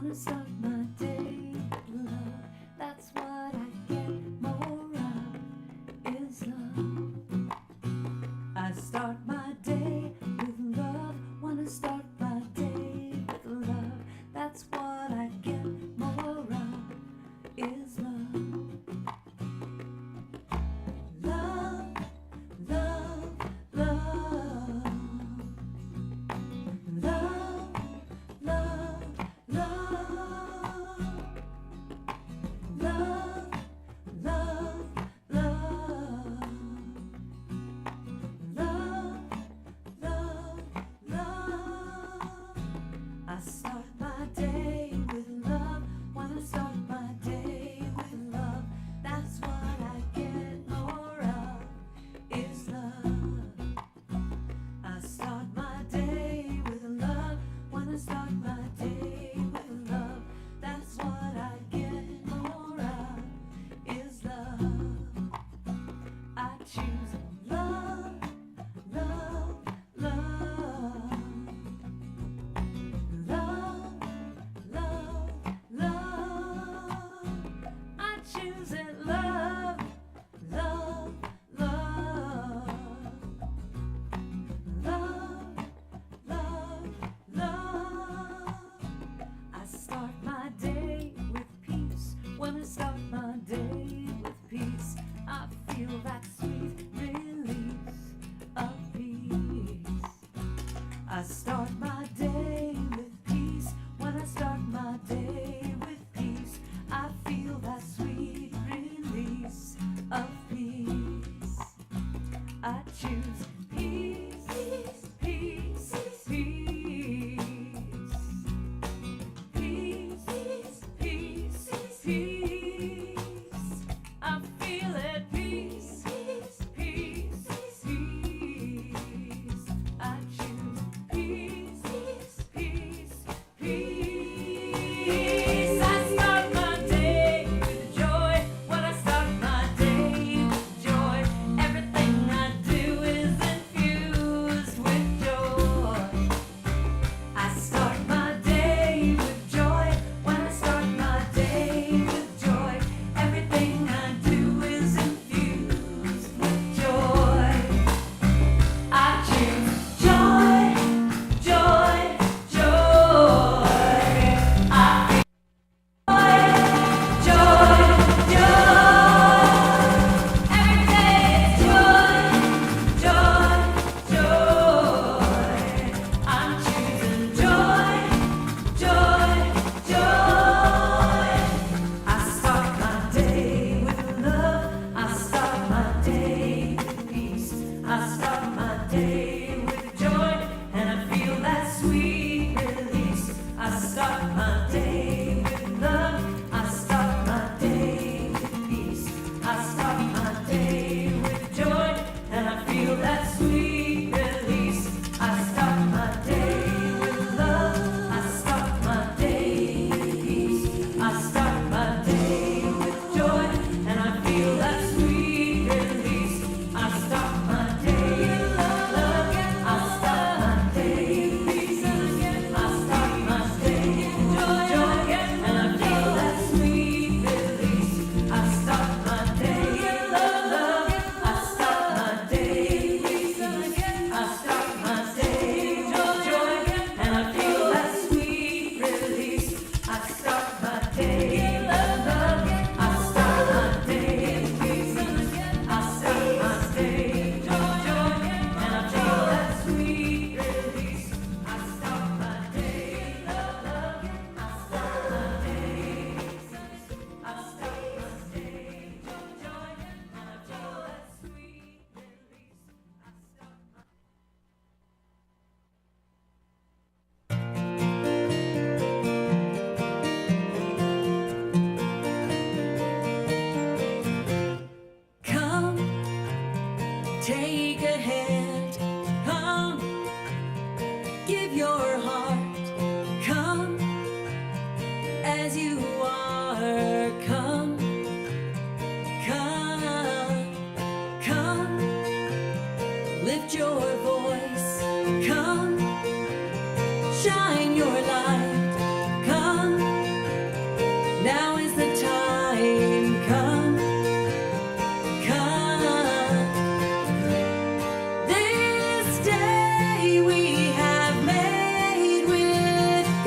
Wanna start my day with love. That's what I get more of, is love. I start my day with love. Wanna start my day with love. That's what I get more of, is love. Love, love, love. Love, love, love. Love, love, love. Love, love, love. I start my day with love. Wanna start my day with love. That's what I get more of, is love. I start my day with love. Wanna start my day with love. That's what I get more of, is love. I choose love, love, love. Love,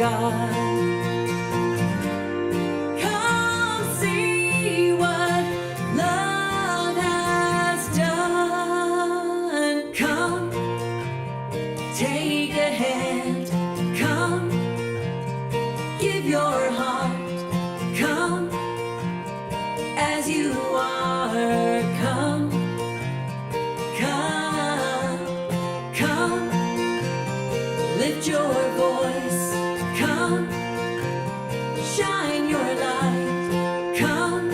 God. Come see what love has done. Come, take a hand. Come, give your heart. Come, as you are. Come, come, come. Lift your voice. Come, shine your light. Come,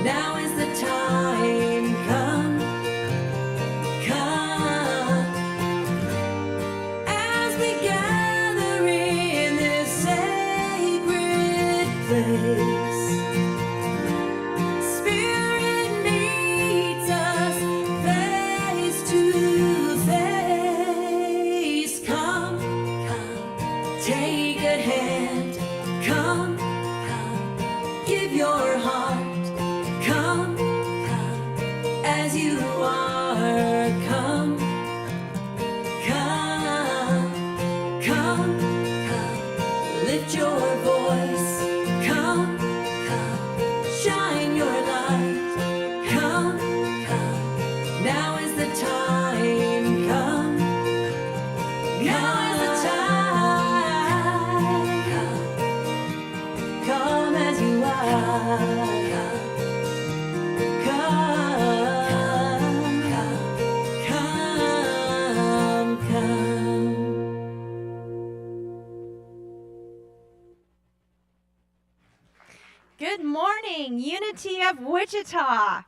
now is the time. Come, come. As we gather in this sacred place, Spirit meets us face to face. Come, come, take a hand. Come, come, give your heart. Come, come, as you are. Come, come, come, come. Lift your voice. Come, come, shine your light. Come, come, now is the time. Come, now is the time. Come as you are. Come. Good morning, Unity of Wichita.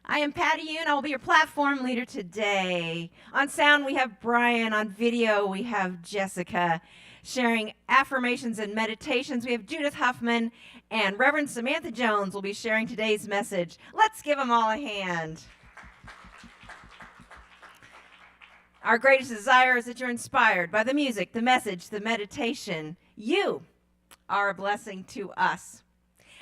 I am Patty Yoon. I will be your platform leader today. On sound, we have Brian. On video, we have Jessica sharing affirmations and meditations. We have Judith Huffman, and Reverend Samantha Jones will be sharing today's message. Let's give them all a hand. Our greatest desire is that you're inspired by the music, the message, the meditation. You are a blessing to us.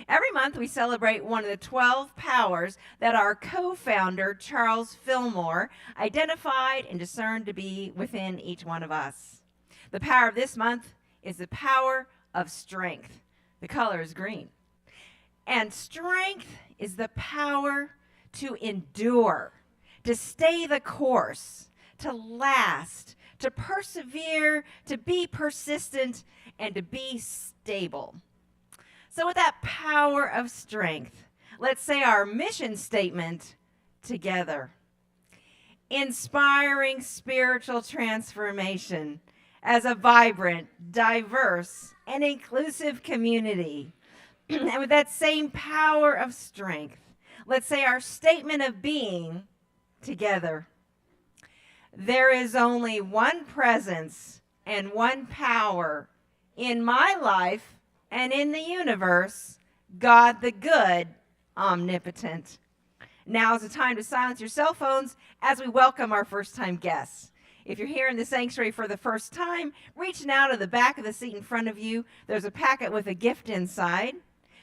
Every month, we celebrate one of the 12 powers that our co-founder, Charles Fillmore, identified and discerned to be within each one of us. The power of this month is the power of strength. The color is green. And strength is the power to endure, to stay the course, to last, to persevere, to be persistent, and to be stable. So with that power of strength, let's say our mission statement together. Inspiring spiritual transformation as a vibrant, diverse, and inclusive community. And with that same power of strength, let's say our statement of being together. There is only one presence and one power in my life and in the universe, God the good, omnipotent. Now is the time to silence your cell phones as we welcome our first-time guests. If you're here in the sanctuary for the first time, reach now to the back of the seat in front of you. There's a packet with a gift inside.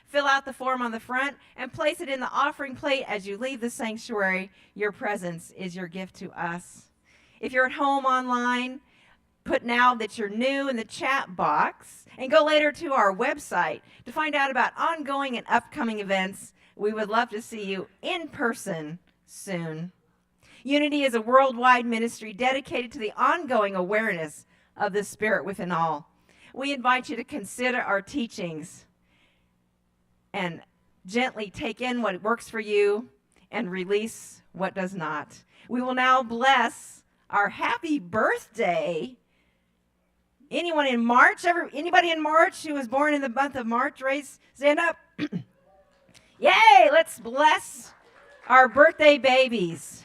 Fill out the form on the front and place it in the offering plate as you leave the sanctuary. Your presence is your gift to us. If you're at home online, put now that you're new in the chat box and go later to our website to find out about ongoing and upcoming events. We would love to see you in person soon. Unity is a worldwide ministry dedicated to the ongoing awareness of the Spirit within all. We invite you to consider our teachings and gently take in what works for you and release what does not. We will now bless our happy birthday. Anybody in March who was born in the month of March, stand up. Yay, let's bless our birthday babies.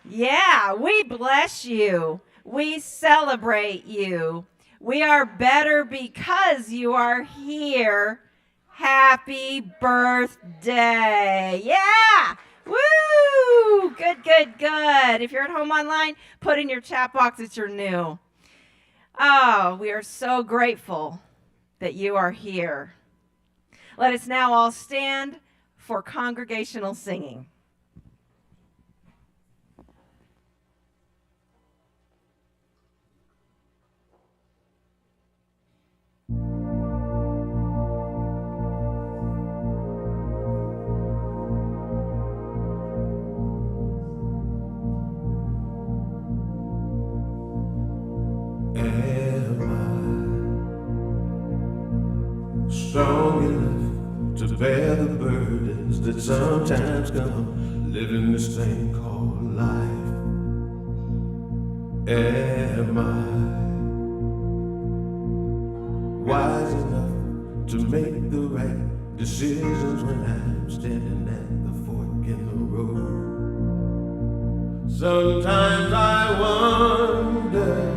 Yeah, we bless you. We celebrate you. We are better because you are here. Happy birthday. Yeah. Woo! Good, good, good. If you're at home online, put in your chat box that you're new. Oh, we are so grateful that you are here. Let us now all stand for congregational singing. Am I strong enough to bear the burdens that sometimes come living this thing called life? Am I wise enough to make the right decisions when I'm standing at the fork in the road? Sometimes I wonder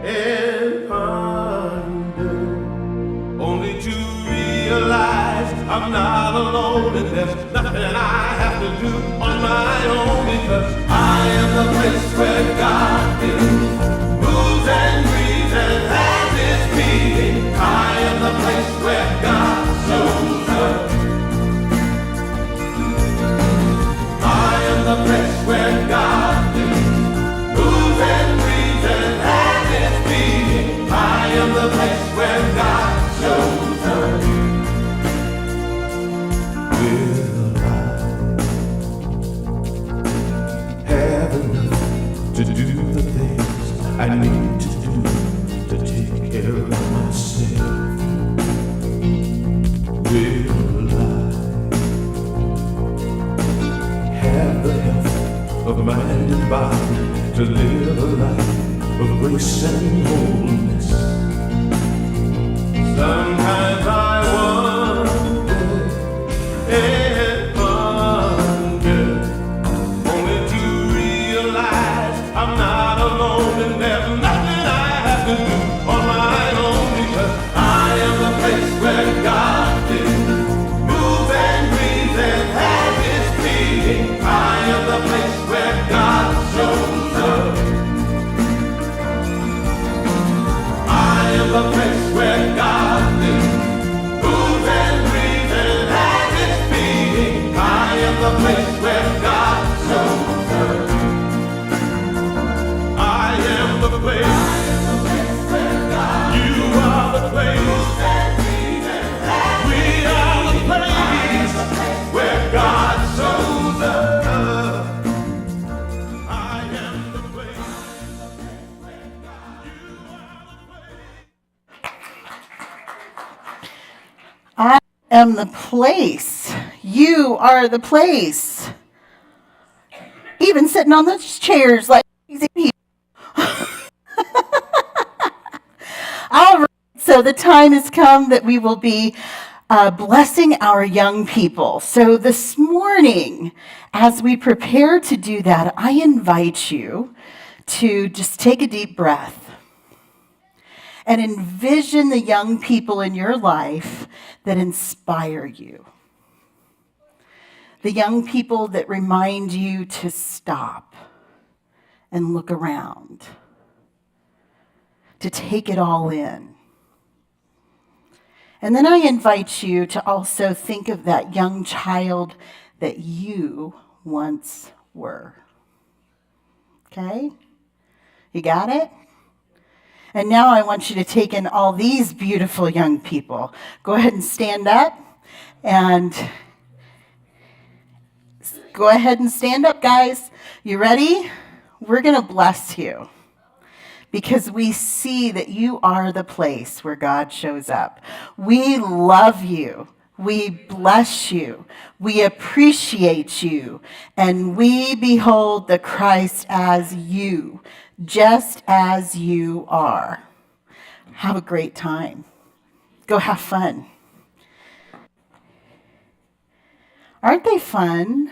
and ponder, only to realize I'm not alone, and there's nothing I have to do on my own, because I am the place where God is, moves and breathes and has His being. I am the place where God shows up. I am the place where God is, moves and breathes and has His being. I am the place where God shows up. Will I have enough to do the things I need to do to take care of myself? Will I have the health of mind and body to live a life of grace and wholeness? Sometimes I wonder and wonder, only to realize I'm not alone, and there's nothing I have to do on my own, because I am the place where God is, moves and breathes and has His being. I am the place where God shows up. I am the place where God lives, moves and breathes and has His being. I am the place where God shows up. I am the place. You are the place. We are the place where God shows up. I am the place. I am the place. You are the place. Even sitting on those chairs like crazy people. All right, so the time has come that we will be blessing our young people. So this morning, as we prepare to do that, I invite you to just take a deep breath and envision the young people in your life that inspire you. The young people that remind you to stop and look around, to take it all in. And then I invite you to also think of that young child that you once were. Okay? You got it? And now I want you to take in all these beautiful young people. Go ahead and stand up. And go ahead and stand up, guys. You ready? We're going to bless you, because we see that you are the place where God shows up. We love you. We bless you. We appreciate you. And we behold the Christ as you, just as you are. Have a great time. Go have fun. Aren't they fun?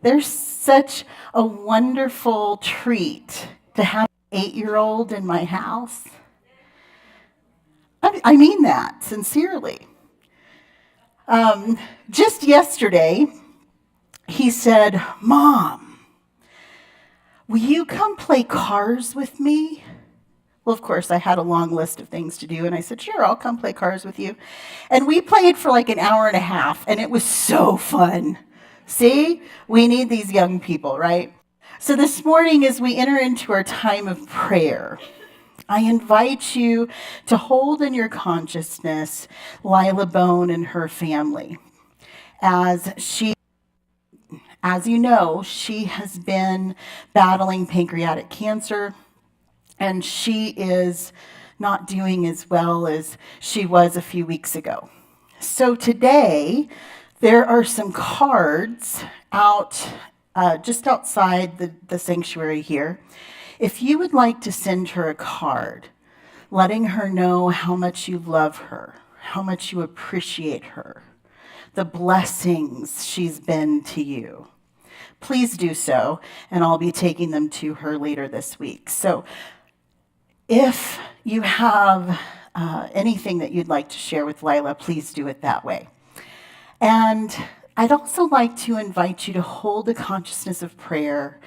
They're such a wonderful treat to have an 8-year-old in my house. I mean that sincerely. Just yesterday, he said, "Mom, will you come play cars with me?" Well, of course, I had a long list of things to do, and I said, "Sure, I'll come play cars with you." And we played for like an hour and a half, and it was so fun. See, we need these young people, right? So this morning, as we enter into our time of prayer, I invite you to hold in your consciousness Lila Bone and her family. As you know, she has been battling pancreatic cancer. and she is not doing as well as she was a few weeks ago. So today, there are some cards out just outside the sanctuary here. If you would like to send her a card, letting her know how much you love her, how much you appreciate her, the blessings she's been to you, please do so, and I'll be taking them to her later this week. So if you have anything that you'd like to share with Lila, please do it that way. And I'd also like to invite you to hold a consciousness of prayer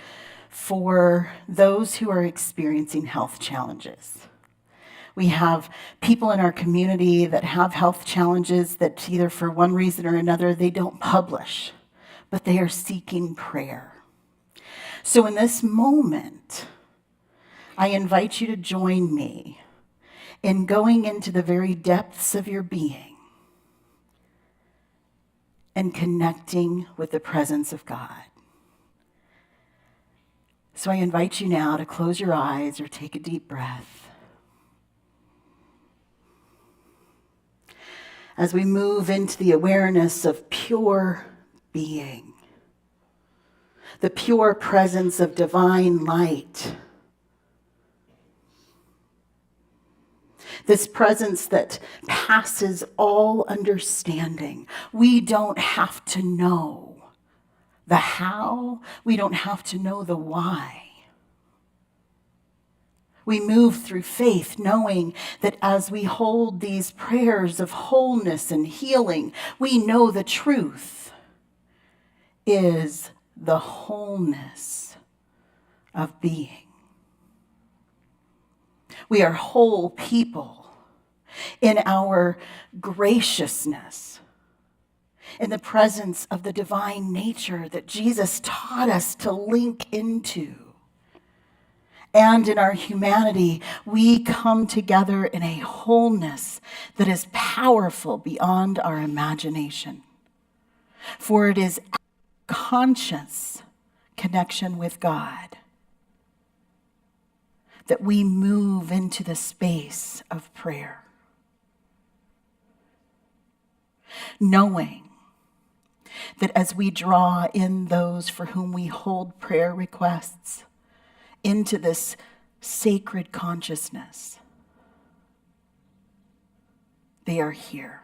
for those who are experiencing health challenges. We have people in our community that have health challenges that either for one reason or another they don't publish, but they are seeking prayer. So in this moment, I invite you to join me in going into the very depths of your being and connecting with the presence of God. So I invite you now to close your eyes or take a deep breath. As we move into the awareness of pure being, the pure presence of divine light, this presence that passes all understanding. We don't have to know the how, we don't have to know the why. We move through faith, knowing that as we hold these prayers of wholeness and healing, we know the truth is the wholeness of being. We are whole people in our graciousness, in the presence of the divine nature that Jesus taught us to link into. And in our humanity, we come together in a wholeness that is powerful beyond our imagination. For it is conscious connection with God that we move into the space of prayer, knowing that as we draw in those for whom we hold prayer requests into this sacred consciousness, they are here.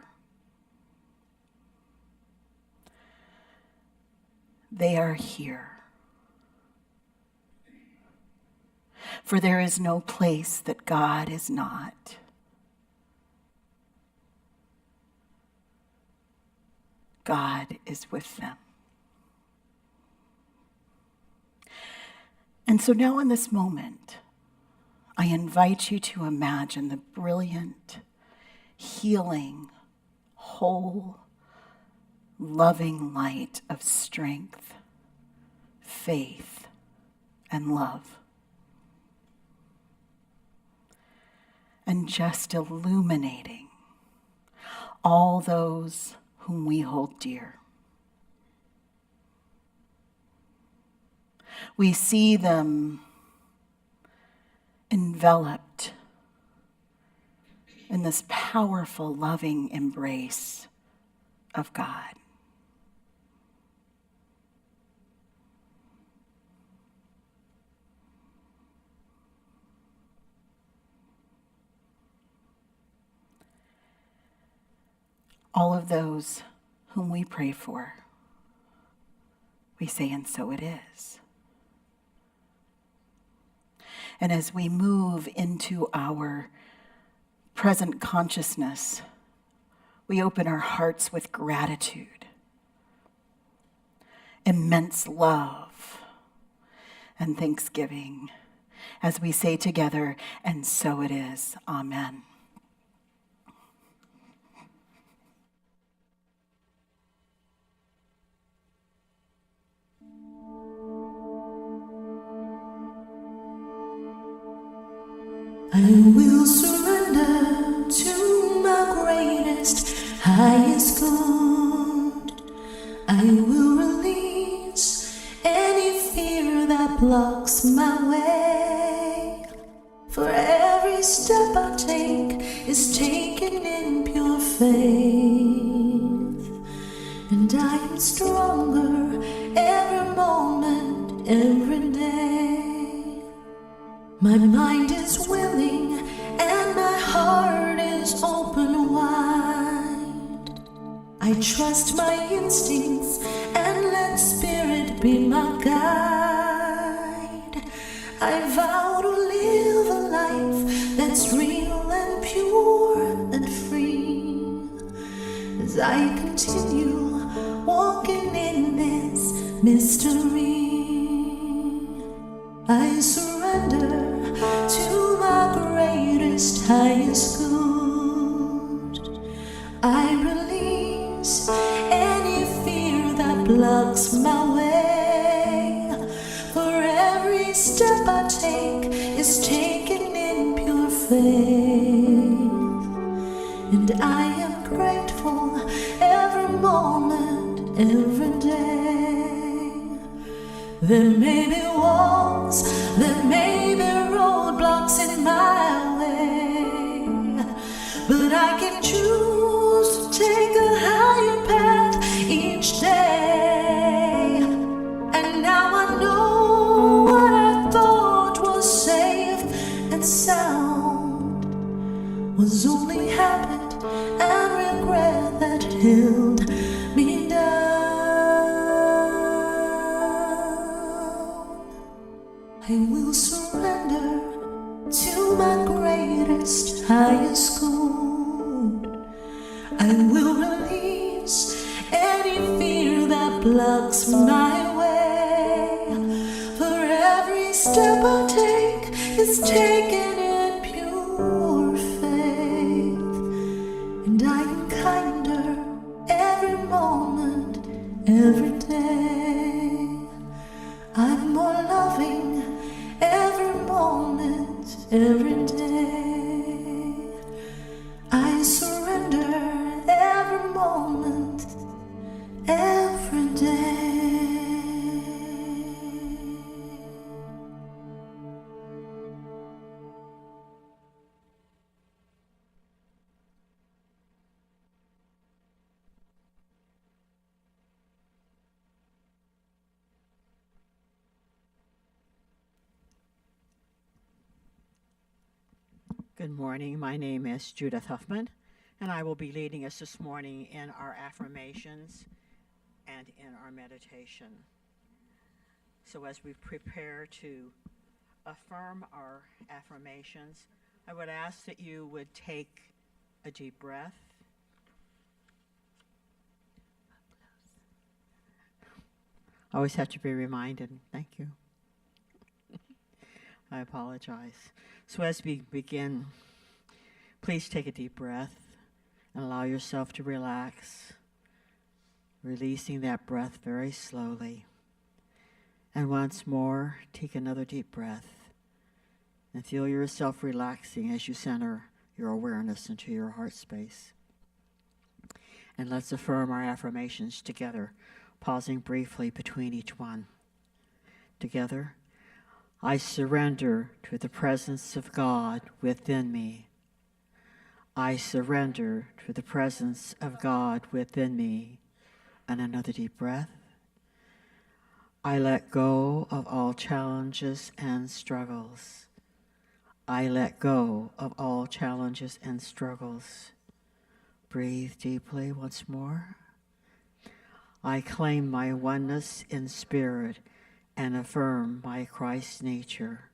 They are here. For there is no place that God is not. God is with them. And so now in this moment, I invite you to imagine the brilliant, healing, whole, loving light of strength, faith, and love. And just illuminating all those whom we hold dear. We see them enveloped in this powerful, loving embrace of God. All of those whom we pray for, we say, and so it is. And as we move into our present consciousness, we open our hearts with gratitude, immense love, and thanksgiving as we say together, and so it is. Amen. I will surrender to my greatest, highest good. I will release any fear that blocks my way. For every step I take is taken in pure faith, and I am stronger every moment, every day. My mind is willing and my heart is open wide. I trust my instincts and let Spirit be my guide. I vow to live a life that's real and pure and free, as I continue walking in this mystery. I surrender to my greatest, highest good. I release any fear that blocks my way. For every step I take is taken in pure faith, and I am grateful every moment, every day. There may be walls, there may be roadblocks in my way, but I can choose to take a higher path each day. And now I know what I thought was safe and sound was only habit and regret that held me down. I will surrender to my greatest, highest good. I will release any fear that blocks my way. For every step I take is taken in pure faith, and I am kinder every moment, every day. I'm more loving every moment, every day. I surrender every moment, every day. Good morning. My name is Judith Huffman, and I will be leading us this morning in our affirmations and in our meditation. So as we prepare to affirm our affirmations, I would ask that you would take a deep breath. I always have to be reminded. Thank you. I apologize. So as we begin, please take a deep breath and allow yourself to relax, releasing that breath very slowly. And once more, take another deep breath and feel yourself relaxing as you center your awareness into your heart space. And let's affirm our affirmations together, pausing briefly between each one. Together, I surrender to the presence of God within me. I surrender to the presence of God within me. And another deep breath. I let go of all challenges and struggles. I let go of all challenges and struggles. Breathe deeply once more. I claim my oneness in spirit and affirm my Christ nature.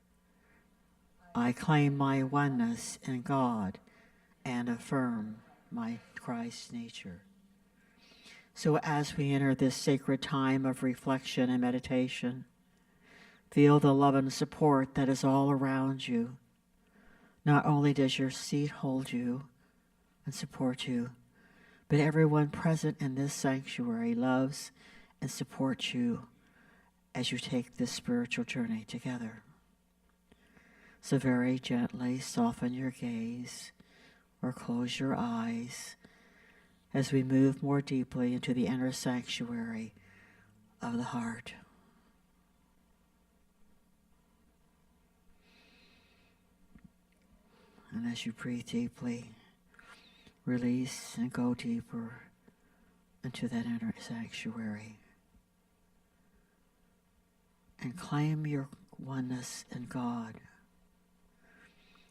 I claim my oneness in God and affirm my Christ nature. So as we enter this sacred time of reflection and meditation, feel the love and support that is all around you. Not only does your seat hold you and support you, but everyone present in this sanctuary loves and supports you as you take this spiritual journey together. So very gently soften your gaze or close your eyes as we move more deeply into the inner sanctuary of the heart. And as you breathe deeply, release and go deeper into that inner sanctuary. And claim your oneness in God.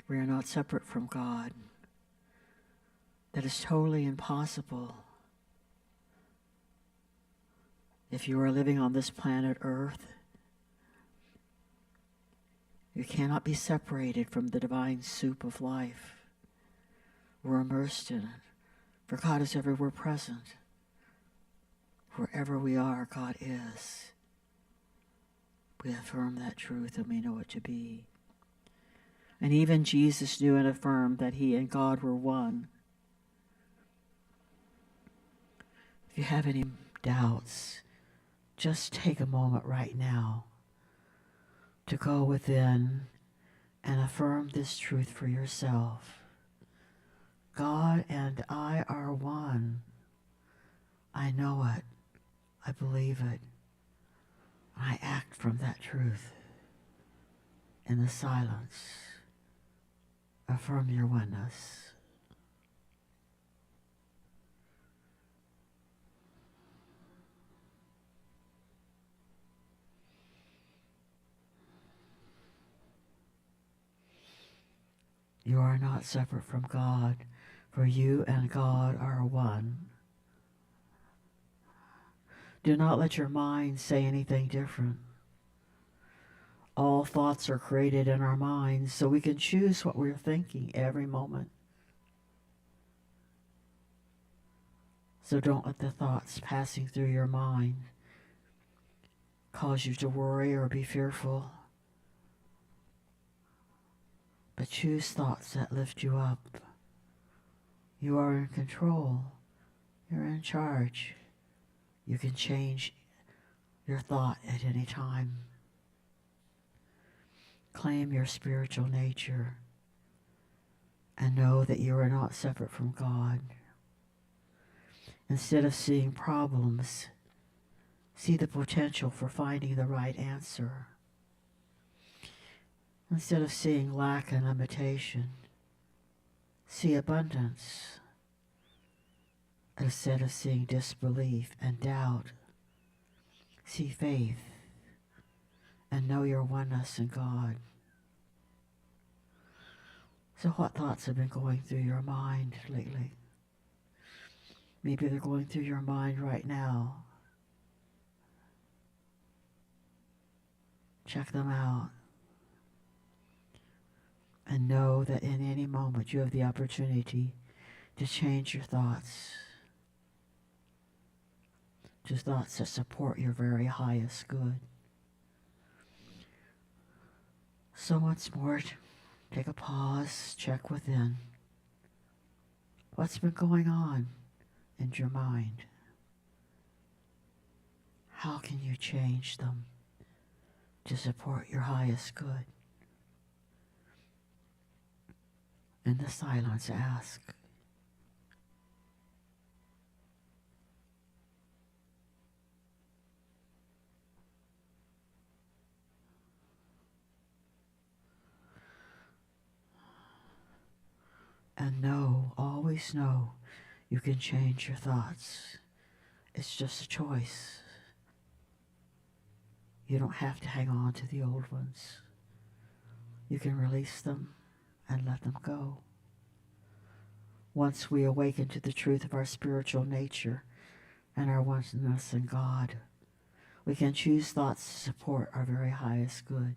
We are not separate from God. That is totally impossible. If you are living on this planet Earth, you cannot be separated from the divine soup of life. We're immersed in it, for God is everywhere present. Wherever we are, God is. We affirm that truth and we know it to be. And even Jesus knew and affirmed that he and God were one. If you have any doubts, just take a moment right now to go within and affirm this truth for yourself. God and I are one. I know it. I believe it. I act from that truth. In the silence, affirm your oneness. You are not separate from God, for you and God are one. Do not let your mind say anything different. All thoughts are created in our minds, so we can choose what we're thinking every moment. So don't let the thoughts passing through your mind cause you to worry or be fearful. But choose thoughts that lift you up. You are in control. You're in charge. You can change your thought at any time. Claim your spiritual nature and know that you are not separate from God. Instead of seeing problems, see the potential for finding the right answer. Instead of seeing lack and limitation, see abundance. Instead of seeing disbelief and doubt, see faith and know your oneness in God. So what thoughts have been going through your mind lately? Maybe they're going through your mind right now. Check them out. And know that in any moment you have the opportunity to change your thoughts to thoughts that support your very highest good. So once more, take a pause, check within. What's been going on in your mind? How can you change them to support your highest good? In the silence, ask. And know, always know, you can change your thoughts. It's just a choice. You don't have to hang on to the old ones. You can release them and let them go. Once we awaken to the truth of our spiritual nature and our oneness in God, we can choose thoughts to support our very highest good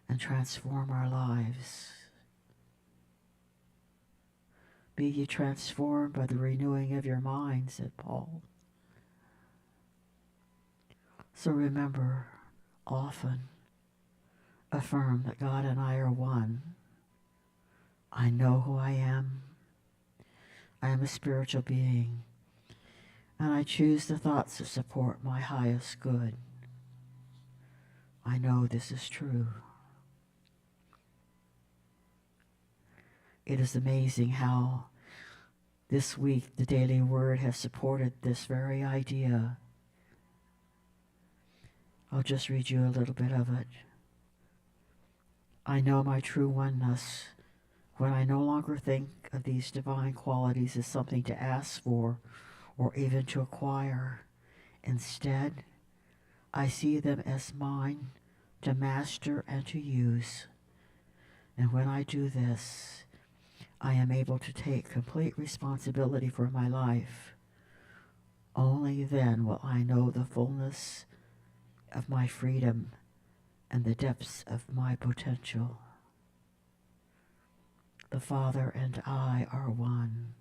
and transform our lives. Be ye transformed by the renewing of your mind, said Paul. So remember, often affirm that God and I are one. I know who I am. I am a spiritual being, and I choose the thoughts that support my highest good. I know this is true. It is amazing how this week the Daily Word has supported this very idea. I'll just read you a little bit of it. I know my true oneness when I no longer think of these divine qualities as something to ask for or even to acquire. Instead, I see them as mine to master and to use. And when I do this, I am able to take complete responsibility for my life. Only then will I know the fullness of my freedom and the depths of my potential. The Father and I are one.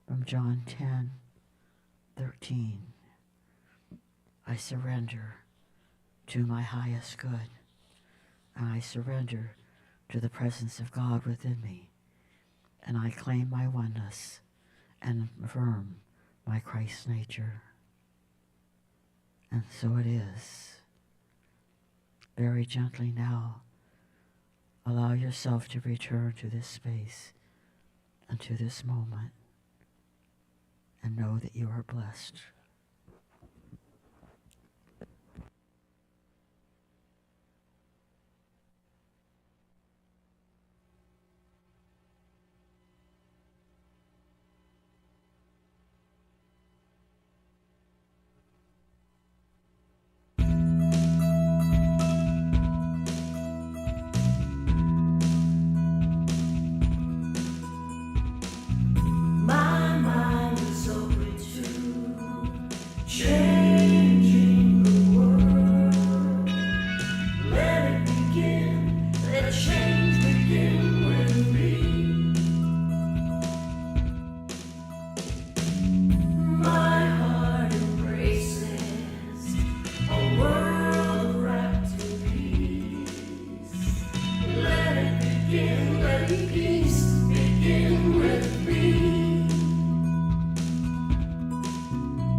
From John 10:13. I surrender to my highest good, and I surrender to the presence of God within me, and I claim my oneness and affirm my Christ nature. And so it is. Very gently now, allow yourself to return to this space and to this moment, and know that you are blessed. My mind is open to changing the world. Let it begin, let change begin with me. My heart embraces a world wrapped in peace. Let peace begin with me.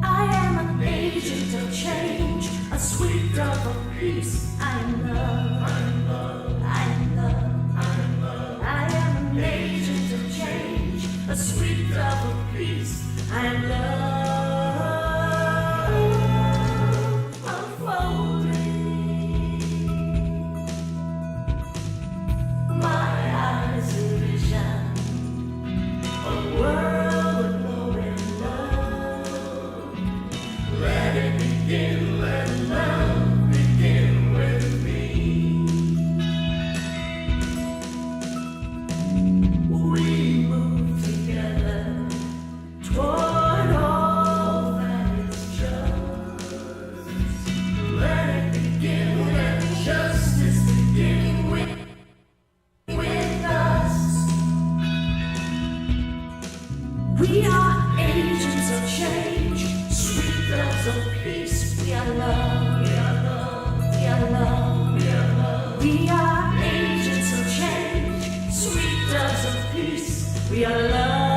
I am an agent of change, a sweet dove of peace. I am love, I am love, I am love, I am love. I am an agent of change, a sweet dove of peace. I am love unfolding. My eyes envision a world of glowing love. Let it begin, let love begin with me. We move together toward all that is just. Let it begin, let justice begin with us. We are agents of change, sweet doves of peace. We are love, we are love, we are love, we are love. We are agents of change, sweet doves of peace. We are love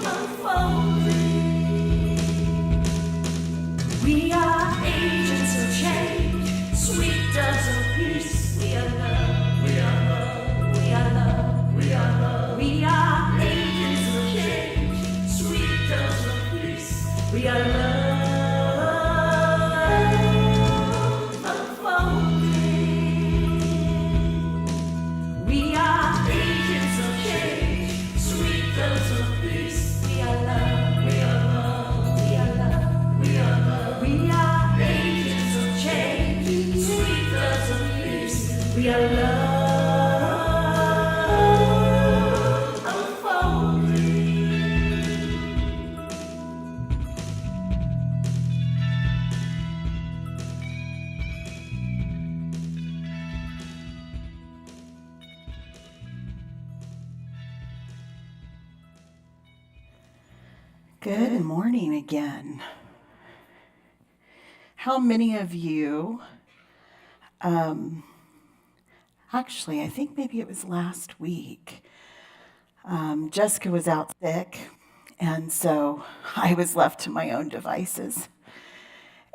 unfolding. We are agents of change, sweet doves of peace. We are love, we are love, we are love, we are love. We are agents of change, sweet doves of peace. We are love unfolding. We are agents of change, sweet doves of peace. We are love, we are love, we are love, we are love. We are agents of change, sweet doves of peace. We are love unfolding. Good morning again. How many of you, actually, I think maybe it was last week, Jessica was out sick, and so I was left to my own devices.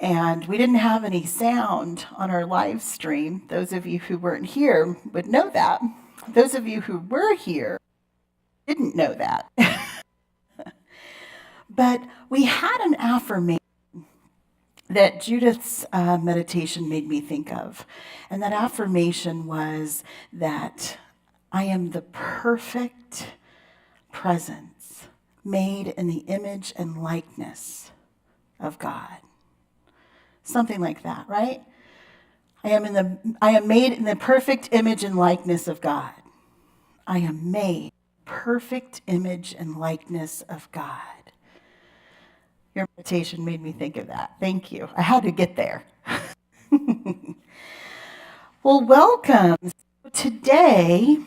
And we didn't have any sound on our live stream. Those of you who weren't here would know that. Those of you who were here didn't know that. But we had an affirmation that Judith's meditation made me think of. And that affirmation was that I am the perfect presence made in the image and likeness of God. Something like that, right? I am made in the perfect image and likeness of God. I am made perfect image and likeness of God. Your meditation made me think of that. Thank you. I had to get there. Well, welcome. Today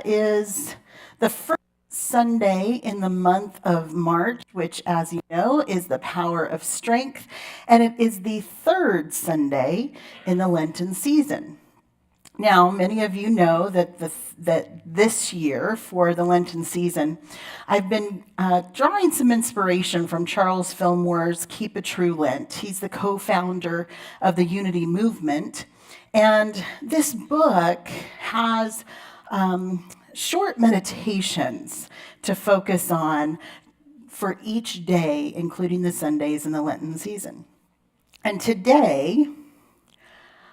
is the first Sunday in the month of March, which, as you know, is the power of strength, and it is the third Sunday in the Lenten season. Now, many of you know that this year for the Lenten season, I've been drawing some inspiration from Charles Fillmore's Keep a True Lent. He's the co-founder of the Unity Movement, and this book has short meditations to focus on for each day, including the Sundays in the Lenten season. And today,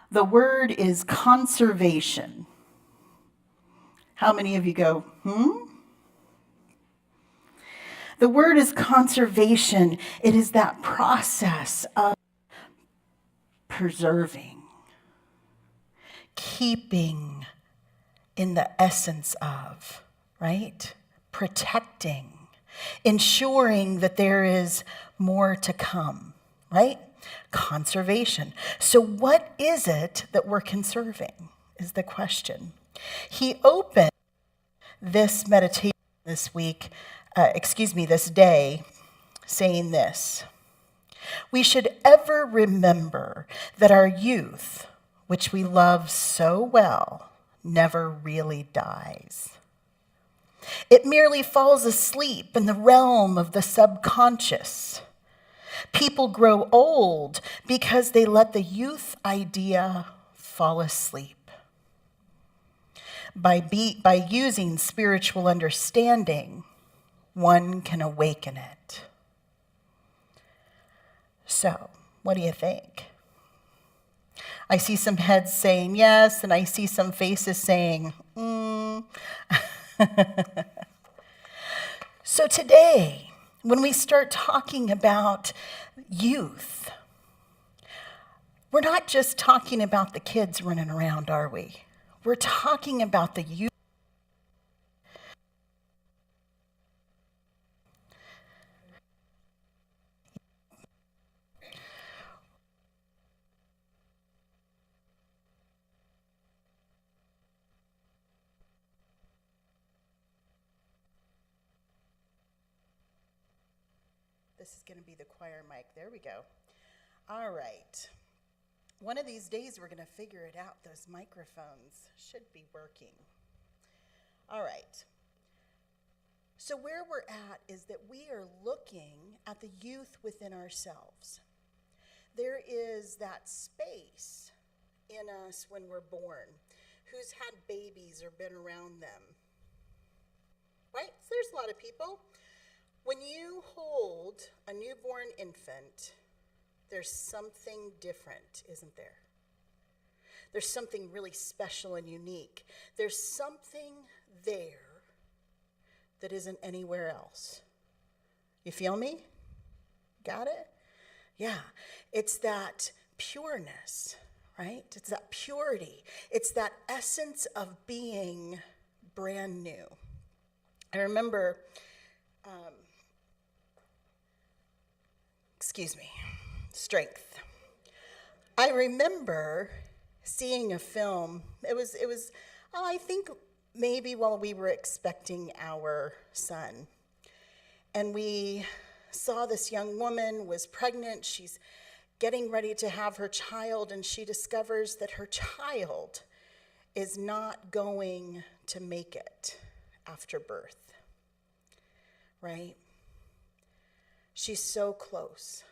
the word is conservation. How many of you go, The word is conservation. It is that process of preserving, keeping in the essence of, right? Protecting, ensuring that there is more to come, right? Conservation. So what is it that we're conserving is the question. He opened this meditation this day, saying this: we should ever remember that our youth, which we love so well, never really dies. It merely falls asleep in the realm of the subconscious. People grow old because they let the youth idea fall asleep. By using spiritual understanding, one can awaken it. So, what do you think? I see some heads saying yes, and I see some faces saying, So today, when we start talking about youth, we're not just talking about the kids running around, are we? We're talking about the youth. This is going to be the choir mic. There we go. All right. One of these days, we're going to figure it out. Those microphones should be working. All right. So where we're at is that we are looking at the youth within ourselves. There is that space in us when we're born. Who's had babies or been around them? Right? So there's a lot of people. When you hold a newborn infant, there's something different, isn't there? There's something really special and unique. There's something there that isn't anywhere else. You feel me? Got it? Yeah. It's that pureness, right? It's that purity. It's that essence of being brand new. I remember, strength. I remember seeing a film. It was I think maybe while we were expecting our son. And we saw this young woman was pregnant. She's getting ready to have her child, and she discovers that her child is not going to make it after birth, right? She's so close.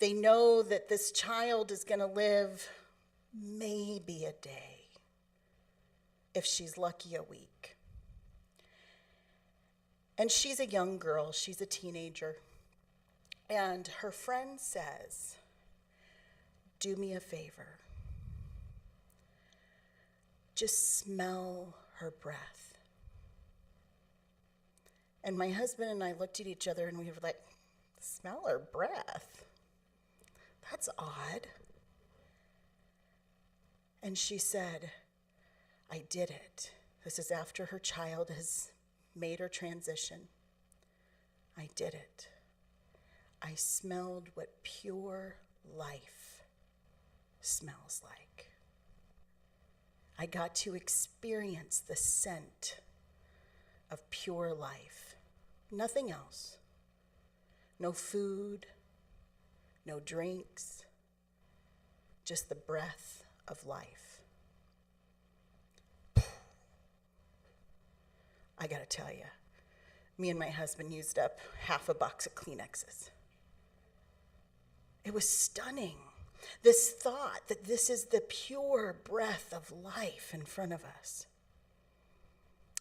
They know that this child is going to live maybe a day, if she's lucky, a week. And she's a young girl, she's a teenager. And her friend says, do me a favor. Just smell her breath. And my husband and I looked at each other and we were like, smell her breath? That's odd. And she said, I did it. This is after her child has made her transition. I did it. I smelled what pure life smells like. I got to experience the scent of pure life. Nothing else. No food, no drinks, just the breath of life. I gotta tell you, me and my husband used up half a box of Kleenexes. It was stunning. This thought that this is the pure breath of life in front of us.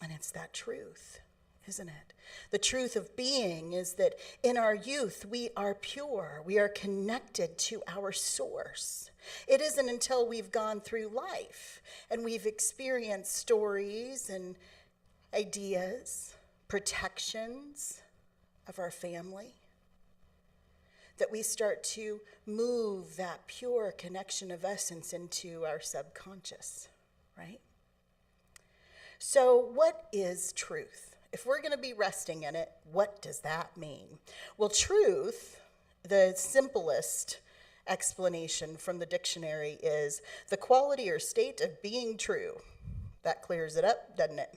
And it's that truth, isn't it? The truth of being is that in our youth, we are pure. We are connected to our source. It isn't until we've gone through life and we've experienced stories and ideas, protections of our family, that we start to move that pure connection of essence into our subconscious, right? So what is truth? If we're going to be resting in it, what does that mean? Well, truth, the simplest explanation from the dictionary is the quality or state of being true. That clears it up, doesn't it?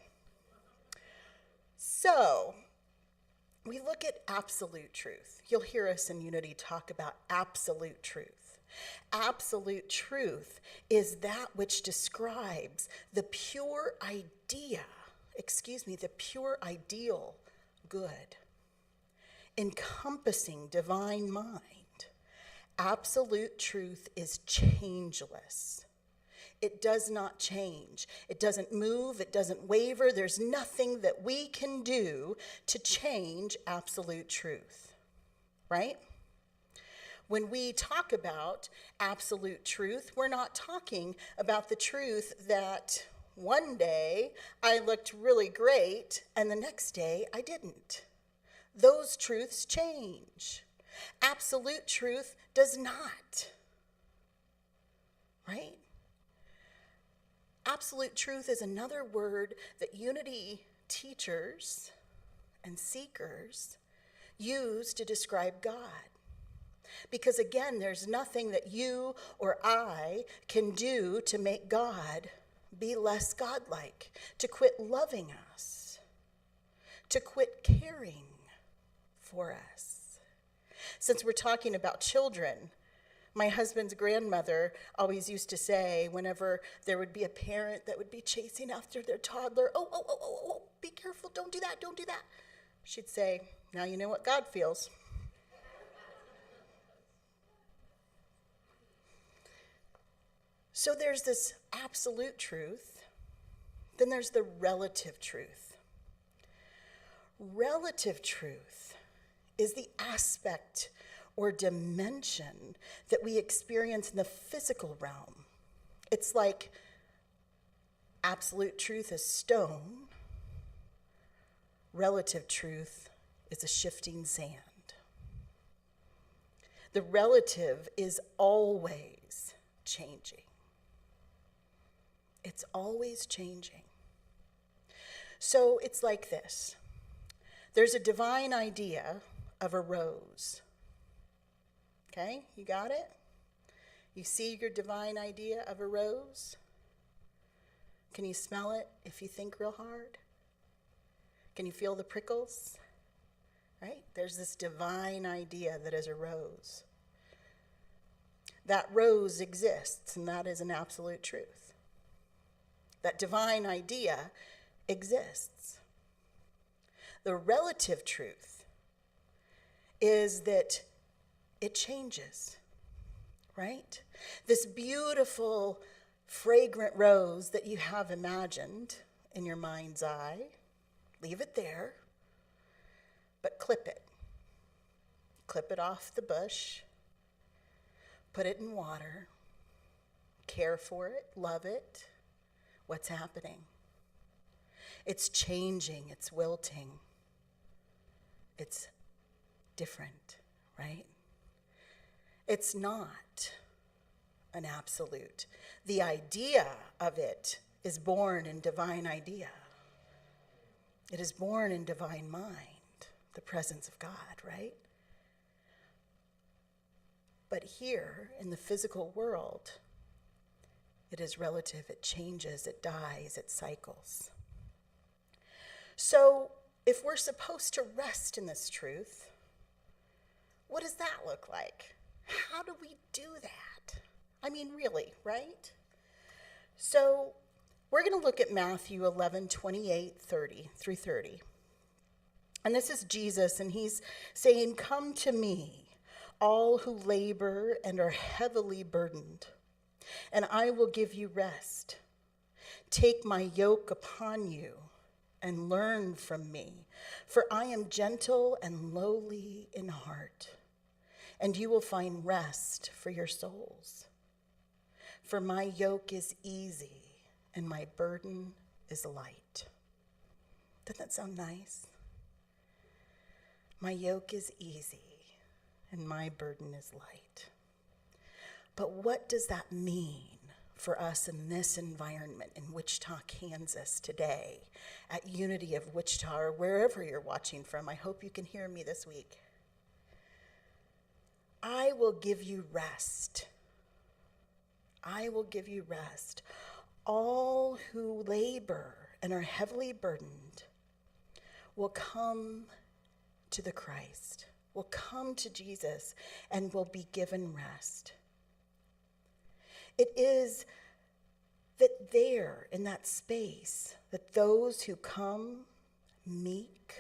So, we look at absolute truth. You'll hear us in Unity talk about absolute truth. Absolute truth is that which describes the pure the pure ideal good, encompassing divine mind. Absolute truth is changeless. It does not change. It doesn't move. It doesn't waver. There's nothing that we can do to change absolute truth, right? When we talk about absolute truth, we're not talking about the truth that one day I looked really great and the next day I didn't. Those truths change. Absolute truth does not, right? Absolute truth is another word that Unity teachers and seekers use to describe God. Because again, there's nothing that you or I can do to make God be less godlike, to quit loving us, to quit caring for us. Since we're talking about children, my husband's grandmother always used to say, whenever there would be a parent that would be chasing after their toddler, oh, be careful, don't do that. She'd say, now you know what God feels. So there's this absolute truth, then there's the relative truth. Relative truth is the aspect or dimension that we experience in the physical realm. It's like absolute truth is stone, relative truth is a shifting sand. The relative is always changing. It's always changing. So it's like this. There's a divine idea of a rose. Okay, you got it? You see your divine idea of a rose? Can you smell it if you think real hard? Can you feel the prickles? Right? There's this divine idea that is a rose. That rose exists, and that is an absolute truth. That divine idea exists. The relative truth is that it changes, right? This beautiful, fragrant rose that you have imagined in your mind's eye, leave it there, but clip it. Clip it off the bush, put it in water, care for it, love it, what's happening? It's changing, it's wilting, it's different, right? It's not an absolute. The idea of it is born in divine idea. It is born in divine mind, the presence of God, right? But here in the physical world, it is relative, it changes, it dies, it cycles. So if we're supposed to rest in this truth, what does that look like? How do we do that? I mean, really, right? So we're going to look at Matthew 11:28-30 through 30. And this is Jesus, and he's saying, "Come to me, all who labor and are heavily burdened, and I will give you rest. Take my yoke upon you and learn from me, for I am gentle and lowly in heart, and you will find rest for your souls. For my yoke is easy and my burden is light." Doesn't that sound nice? My yoke is easy and my burden is light. But what does that mean for us in this environment in Wichita, Kansas today, at Unity of Wichita, or wherever you're watching from? I hope you can hear me this week. I will give you rest. I will give you rest. All who labor and are heavily burdened will come to the Christ, will come to Jesus, and will be given rest. It is that there, in that space, that those who come meek,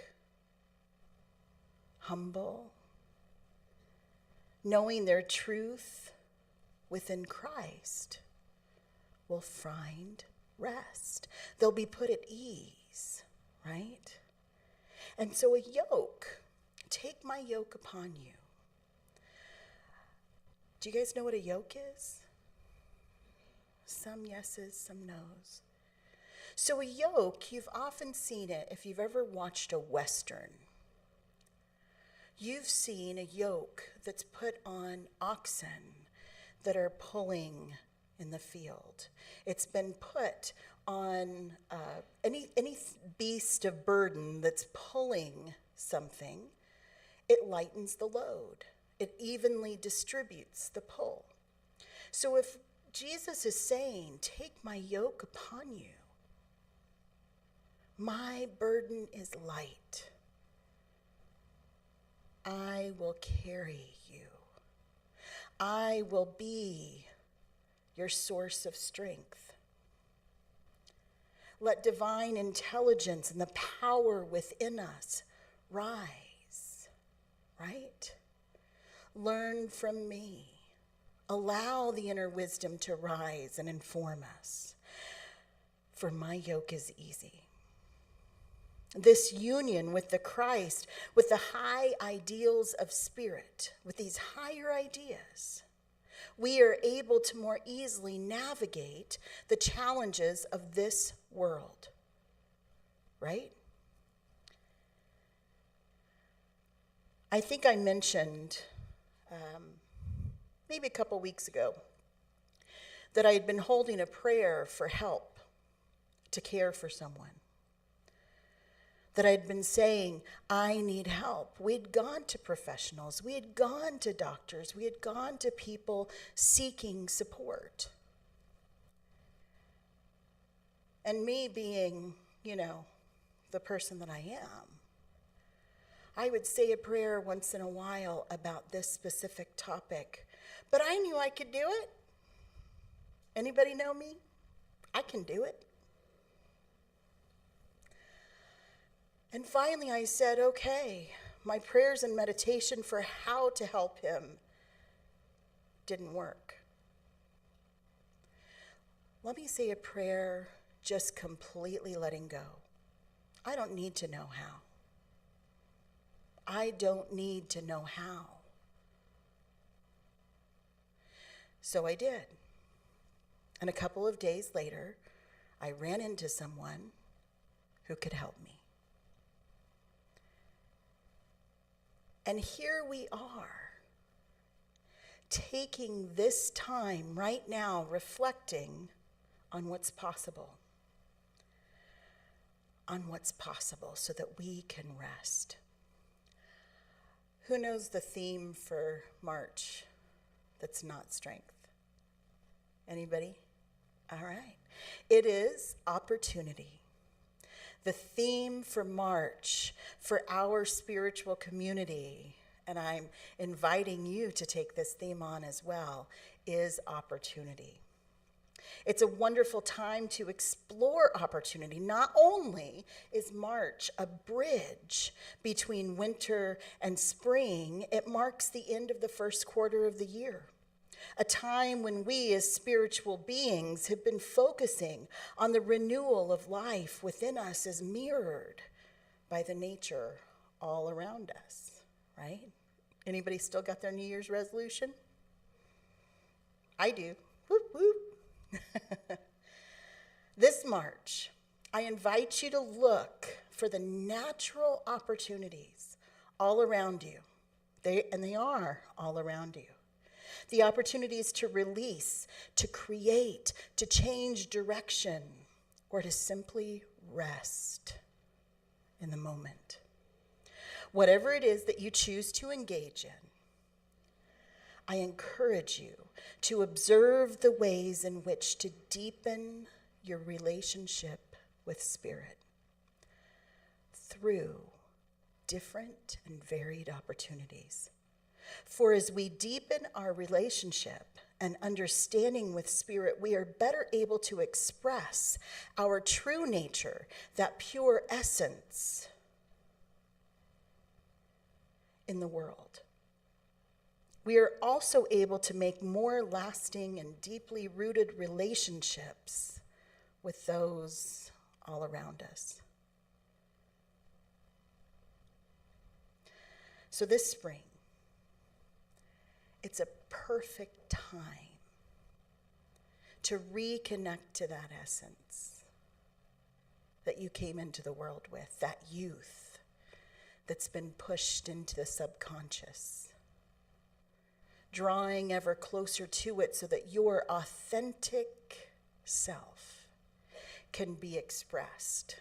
humble, knowing their truth within Christ, will find rest. They'll be put at ease, right? And so a yoke, take my yoke upon you. Do you guys know what a yoke is? Some yeses, some nos. So a yoke, you've often seen it if you've ever watched a Western. You've seen a yoke that's put on oxen that are pulling in the field. It's been put on any beast of burden that's pulling something. It lightens the load. It evenly distributes the pull. So if Jesus is saying, take my yoke upon you, my burden is light, I will carry you, I will be your source of strength. Let divine intelligence and the power within us rise, right? Learn from me. Allow the inner wisdom to rise and inform us. For my yoke is easy. This union with the Christ, with the high ideals of spirit, with these higher ideas, we are able to more easily navigate the challenges of this world, right? I think I mentioned maybe a couple weeks ago that I had been holding a prayer for help to care for someone. That I'd been saying, I need help. We'd gone to professionals, we had gone to doctors, we had gone to people seeking support. And me being, the person that I am, I would say a prayer once in a while about this specific topic, but I knew I could do it. Anybody know me? I can do it. And finally I said, okay, my prayers and meditation for how to help him didn't work. Let me say a prayer just completely letting go. I don't need to know how. I don't need to know how. So I did. And a couple of days later, I ran into someone who could help me. And here we are, taking this time right now, reflecting on what's possible. On what's possible so that we can rest. Who knows the theme for March that's not strength? Anybody? All right. It is opportunity. The theme for March for our spiritual community, and I'm inviting you to take this theme on as well, is opportunity. It's a wonderful time to explore opportunity. Not only is March a bridge between winter and spring, it marks the end of the first quarter of the year. A time when we as spiritual beings have been focusing on the renewal of life within us as mirrored by the nature all around us, right? Anybody still got their New Year's resolution? I do. Whoop, whoop. This March, I invite you to look for the natural opportunities all around you. They are all around you. The opportunities to release, to create, to change direction, or to simply rest in the moment. Whatever it is that you choose to engage in, I encourage you to observe the ways in which to deepen your relationship with Spirit through different and varied opportunities. For as we deepen our relationship and understanding with Spirit, we are better able to express our true nature, that pure essence, in the world. We are also able to make more lasting and deeply rooted relationships with those all around us. So this spring, it's a perfect time to reconnect to that essence that you came into the world with, that youth that's been pushed into the subconscious, drawing ever closer to it so that your authentic self can be expressed.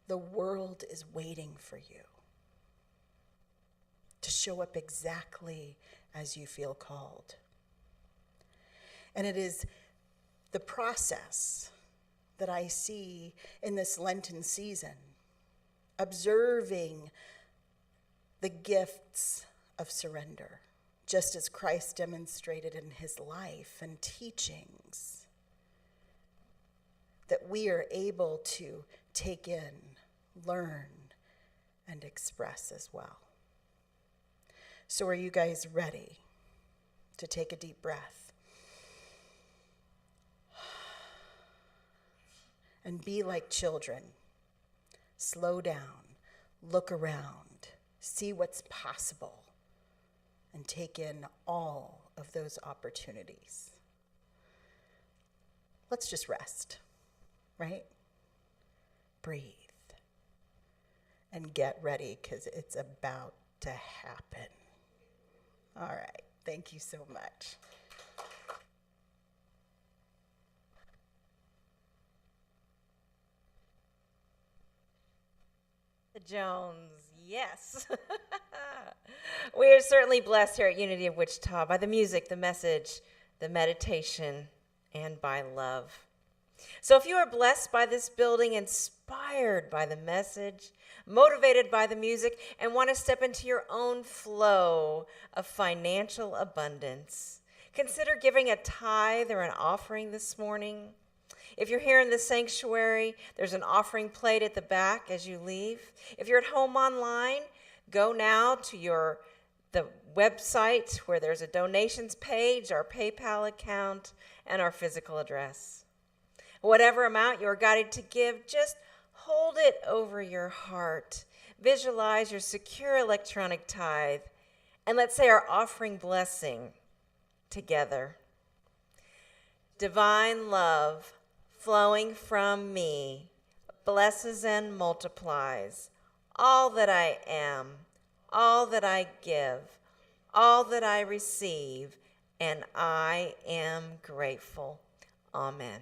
The world is waiting for you to show up exactly as you feel called. And it is the process that I see in this Lenten season, observing the gifts of surrender, just as Christ demonstrated in his life and teachings, that we are able to take in, learn, and express as well. So are you guys ready to take a deep breath and be like children? Slow down, look around, see what's possible, and take in all of those opportunities. Let's just rest, right? Breathe and get ready, because it's about to happen. All right, thank you so much. Jones, yes. We are certainly blessed here at Unity of Wichita by the music, the message, the meditation, and by love. So if you are blessed by this building, inspired by the message, motivated by the music, and want to step into your own flow of financial abundance, consider giving a tithe or an offering this morning. If you're here in the sanctuary, there's an offering plate at the back as you leave. If you're at home online, go now to the website where there's a donations page, our PayPal account, and our physical address. Whatever amount you're guided to give, just hold it over your heart. Visualize your secure electronic tithe, and let's say our offering blessing together. Divine love flowing from me blesses and multiplies all that I am, all that I give, all that I receive, and I am grateful. Amen.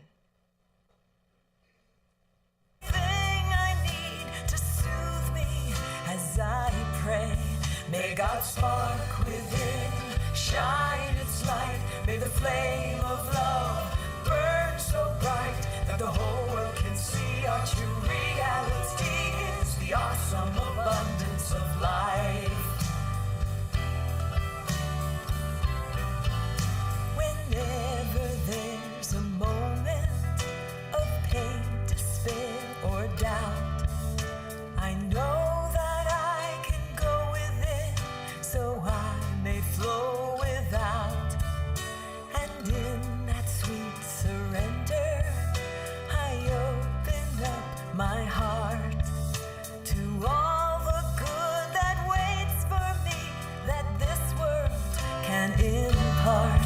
Thing I need to soothe me as I pray. May God's spark within shine its light. May the flame of love burn so bright that the whole world can see our true reality is the awesome abundance of life. Whenever there's a moment of pain, despair, or doubt, I know that I can go within so I may flow without. And in that sweet surrender, I open up my heart to all the good that waits for me, that this world can impart.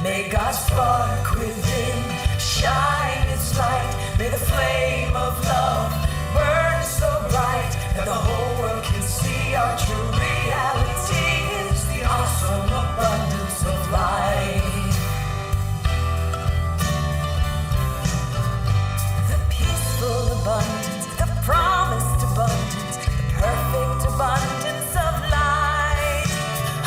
May God's spark within shine its light. May the flame of love burn so bright that the whole world can see our true reality is the awesome abundance of life. The peaceful abundance, the promised abundance, the perfect abundance of light.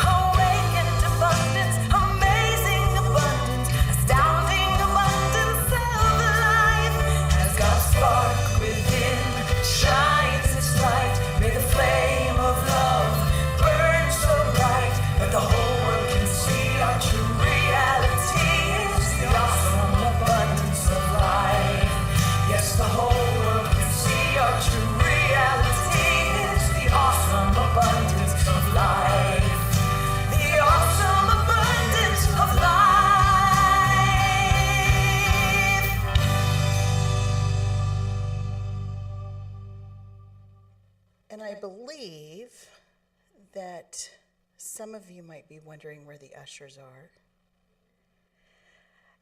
Awakened abundance, amazing abundance, astounding abundance of life. As God's spark within shines its light, may the flame of love burn so bright that the whole world can see our true reality is the awesome abundance of life. Yes, the whole world can see our true reality is the awesome abundance of life. The awesome abundance of life. And I believe that some of you might be wondering where the ushers are.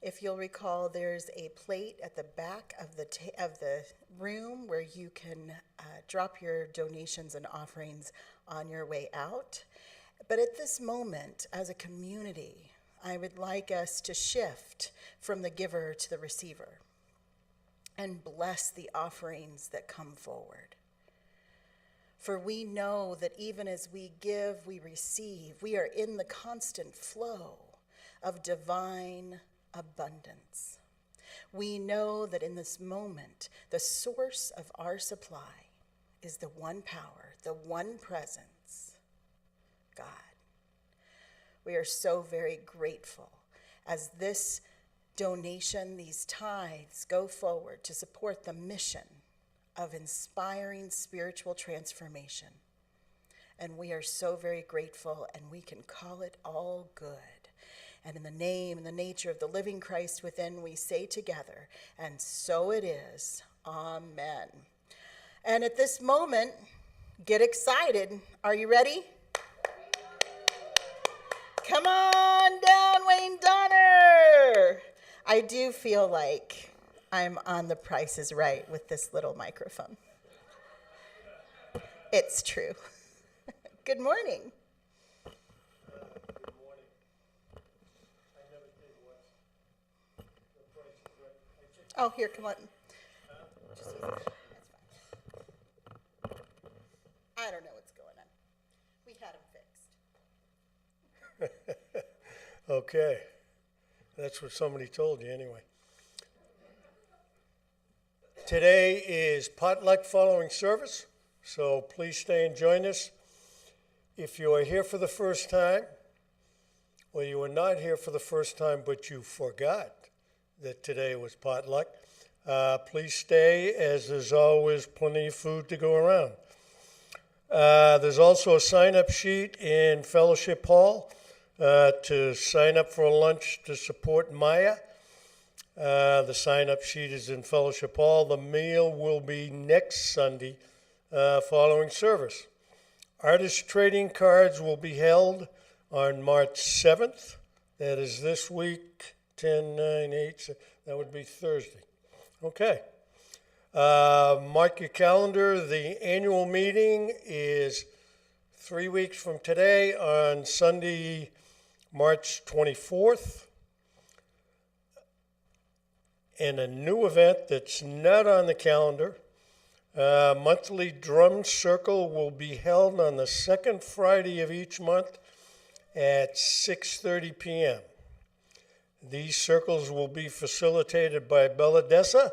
If you'll recall, there's a plate at the back of the room where you can drop your donations and offerings on your way out. But at this moment, as a community, I would like us to shift from the giver to the receiver and bless the offerings that come forward. For we know that even as we give, we receive. We are in the constant flow of divine abundance. We know that in this moment, the source of our supply is the one power, the one presence, God. We are so very grateful as this donation, these tithes go forward to support the mission of inspiring spiritual transformation. And we are so very grateful, and we can call it all good. And in the name and the nature of the living Christ within, we say together, and so it is. Amen. And at this moment, get excited. Are you ready? Come on down, Wayne Donner. I do feel like I'm on The Price is Right with this little microphone. It's true. Good morning. Oh, here, come on. Just use that. That's fine. I don't know what's going on. We had them fixed. Okay. That's what somebody told you anyway. Today is potluck following service, so please stay and join us. If you are here for the first time, or you are not here for the first time but you forgot that today was potluck, please stay, as there's always plenty of food to go around. There's also a sign-up sheet in Fellowship Hall to sign up for a lunch to support Maya. The sign-up sheet is in Fellowship Hall. The meal will be next Sunday following service. Artist trading cards will be held on March 7th. That is this week 10, 9, 8, that would be Thursday. Okay. Mark your calendar. The annual meeting is 3 weeks from today on Sunday, March 24th. And a new event that's not on the calendar. Monthly drum circle will be held on the second Friday of each month at 6:30 p.m. These circles will be facilitated by Bella Dessa,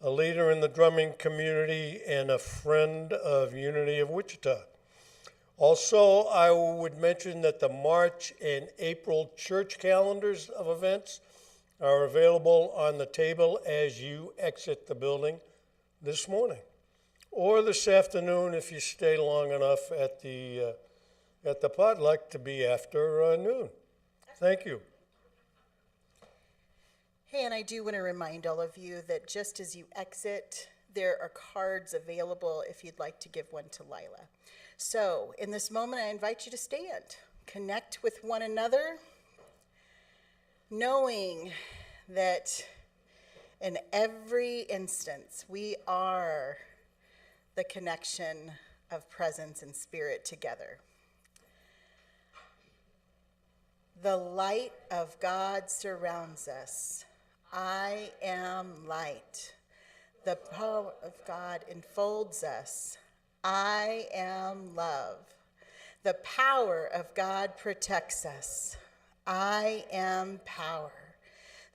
a leader in the drumming community and a friend of Unity of Wichita. Also, I would mention that the March and April church calendars of events are available on the table as you exit the building this morning, or this afternoon if you stay long enough at the potluck to be after noon. Thank you. Hey, and I do want to remind all of you that just as you exit, there are cards available if you'd like to give one to Lila. So in this moment, I invite you to stand, connect with one another, knowing that in every instance, we are the connection of presence and spirit together. The light of God surrounds us. I am light. The power of God enfolds us. I am love. The power of God protects us. I am power.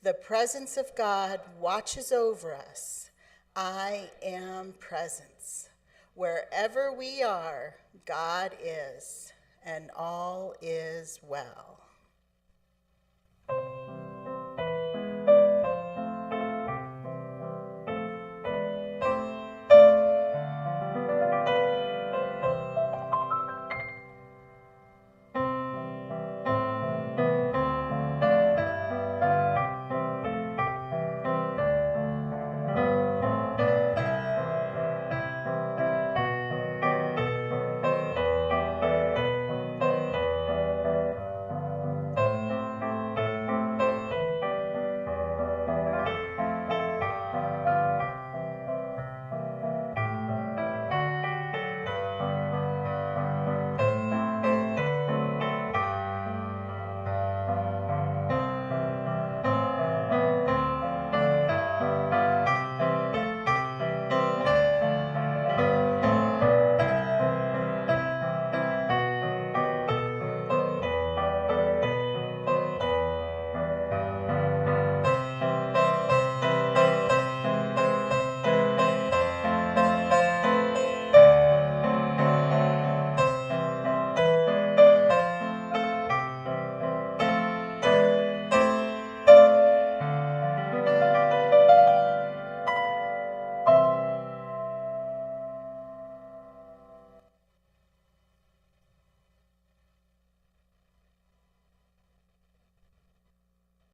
The presence of God watches over us. I am presence. Wherever we are, God is, and all is well.